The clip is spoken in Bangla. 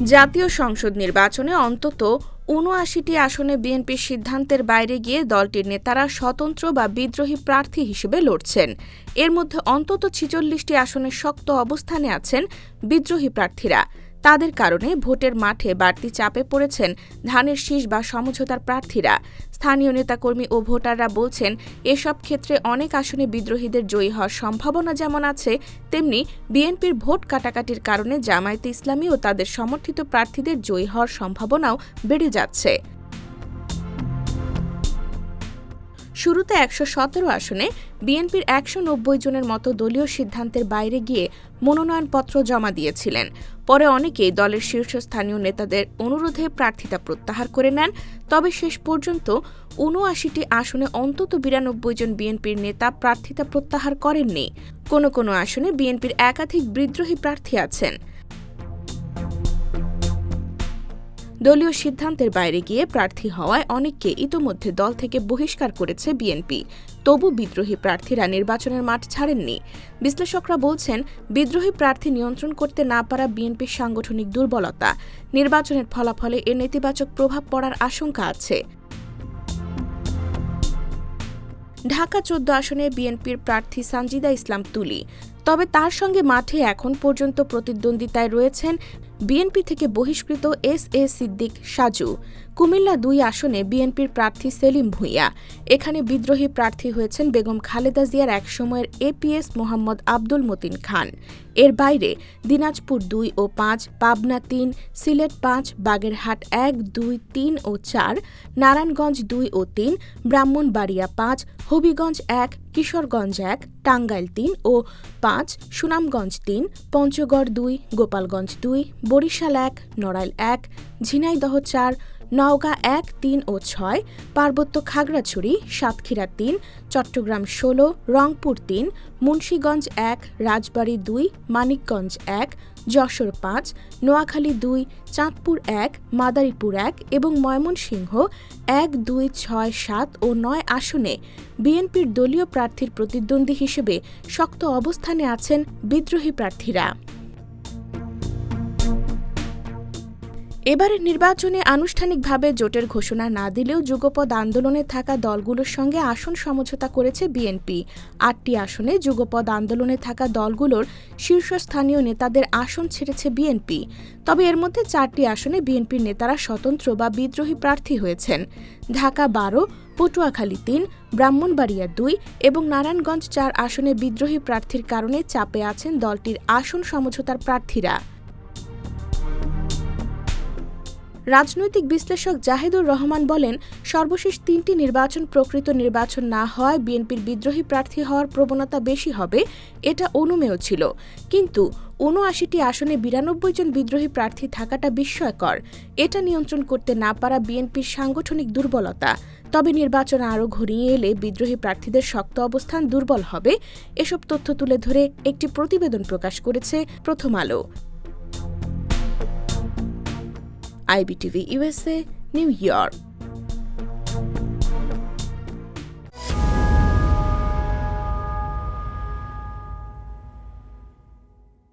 জাতীয় সংসদ নির্বাচনে অন্তত ৭৯টি আসনে বিএনপির সিদ্ধান্তের বাইরে গিয়ে দলটির নেতারা স্বতন্ত্র বা বিদ্রোহী প্রার্থী হিসেবে লড়ছেন। এর মধ্যে অন্তত ৪৬টি আসনে শক্ত অবস্থানে আছেন বিদ্রোহী প্রার্থীরা। তাদের কারণে ভোটের মাঠে বাড়তি চাপে পড়েছেন ধানের শীষ বা সমঝোতার প্রার্থীরা। স্থানীয় নেতাকর্মী ও ভোটাররা বলছেন, এসব ক্ষেত্রে অনেক আসনে বিদ্রোহীদের জয়ী হওয়ার সম্ভাবনা যেমন আছে, তেমনি বিএনপির ভোট কাটাকাটির কারণে জামায়াতে ইসলামী ও তাদের সমর্থিত প্রার্থীদের জয়ী হওয়ার সম্ভাবনাও বেড়ে যাচ্ছে। শুরুতে ১১৭ আসনে বিএনপির ১৯০ জনের মতো দলীয় সিদ্ধান্তের বাইরে গিয়ে মনোনয়নপত্র জমা দিয়েছিলেন। পরে অনেকেই দলের শীর্ষস্থানীয় নেতাদের অনুরোধে প্রার্থিতা প্রত্যাহার করে নেন। তবে শেষ পর্যন্ত ৭৯টি আসনে অন্তত ৯২ জন বিএনপির নেতা প্রার্থিতা প্রত্যাহার করেননি। কোনো কোনো আসনে বিএনপির একাধিক বিদ্রোহী প্রার্থী আছেন। দলীয় সিদ্ধান্তের বাইরে গিয়ে প্রার্থী হওয়ায় অনেককে ইতোমধ্যে দল থেকে বহিষ্কার করেছে বিএনপি। তবু বিদ্রোহী প্রার্থীরা নির্বাচনের মাঠ ছাড়েননি। বিশ্লেষকরা বলছেন, বিদ্রোহী প্রার্থী নিয়ন্ত্রণ করতে না পারা বিএনপির সাংগঠনিক দুর্বলতা। নির্বাচনের ফলাফলে এর নেতিবাচক প্রভাব পড়ার আশঙ্কা আছে। ঢাকা ১৪ আসনে বিএনপির প্রার্থী সানজিদা ইসলাম তুলি। তবে তার সঙ্গে মাঠে এখন পর্যন্ত প্রতিদ্বন্দ্বিতায় রয়েছেন বিএনপি থেকে বহিষ্কৃত এস.এ. সিদ্দিক সাজু। কুমিল্লা ২ আসনে বিএনপির প্রার্থী সেলিম ভূঁইয়া। এখানে বিদ্রোহী প্রার্থী হয়েছেন বেগম খালেদা জিয়ার একসময়ের এপিএস মোহাম্মদ আব্দুল মতিন খান। এর বাইরে দিনাজপুর ২ ও ৫, পাবনা ৩, সিলেট ৫, বাগেরহাট ১, ২, ৩ ও ৪, নারায়ণগঞ্জ ২ ও ৩, ব্রাহ্মণবাড়িয়া ৫, হবিগঞ্জ ১, কিশোরগঞ্জ ১, টাঙ্গাইল ৩ ও ৫, সুনামগঞ্জ ৩, পঞ্চগড় ২, গোপালগঞ্জ ২, বরিশাল ১, নড়াইল ১, ঝিনাইদহ ৪, নওগাঁ ১, ৩ ও ৬, পার্বত্য খাগড়াছড়ি, সাতক্ষীরা ৩, চট্টগ্রাম ১৬, রংপুর ৩, মুন্সিগঞ্জ ১, রাজবাড়ী ২, মানিকগঞ্জ ১, যশোর ৫, নোয়াখালী ২, চাঁদপুর ১, মাদারীপুর ১ এবং ময়মনসিংহ ১, ২, ৬, ৭ ও ৯ আসনে বিএনপির দলীয় প্রার্থীর প্রতিদ্বন্দ্বী হিসেবে শক্ত অবস্থানে আছেন বিদ্রোহী প্রার্থীরা। এবারের নির্বাচনে আনুষ্ঠানিকভাবে জোটের ঘোষণা না দিলেও যুগপৎ আন্দোলনে থাকা দলগুলোর সঙ্গে আসন সমঝোতা করেছে বিএনপি। ৮টি আসনে যুগপৎ আন্দোলনে থাকা দলগুলোর শীর্ষস্থানীয় নেতাদের আসন ছেড়েছে বিএনপি। তবে এর মধ্যে ৪টি আসনে বিএনপির নেতারা স্বতন্ত্র বা বিদ্রোহী প্রার্থী হয়েছেন। ঢাকা ১২, পটুয়াখালী ৩, ব্রাহ্মণবাড়িয়া ২ এবং নারায়ণগঞ্জ ৪ আসনে বিদ্রোহী প্রার্থীর কারণে চাপে আছেন দলটির আসন সমঝোতার প্রার্থীরা। রাজনৈতিক বিশ্লেষক জাহিদুর রহমান বলেন, সর্বশেষ ৩টি নির্বাচন প্রকৃত নির্বাচন না হওয়ায় বিএনপির বিদ্রোহী প্রার্থী হওয়ার প্রবণতা বেশি হবে, এটা অনুমেয় ছিল। কিন্তু ৭৯টি আসনে ৯২ জন বিদ্রোহী প্রার্থী থাকাটা বিস্ময়কর। এটা নিয়ন্ত্রণ করতে না পারা বিএনপির সাংগঠনিক দুর্বলতা। তবে নির্বাচন আরও ঘনিয়ে এলে বিদ্রোহী প্রার্থীদের শক্ত অবস্থান দুর্বল হবে। এসব তথ্য তুলে ধরে একটি প্রতিবেদন প্রকাশ করেছে প্রথম আলো। IBTV USA, New York।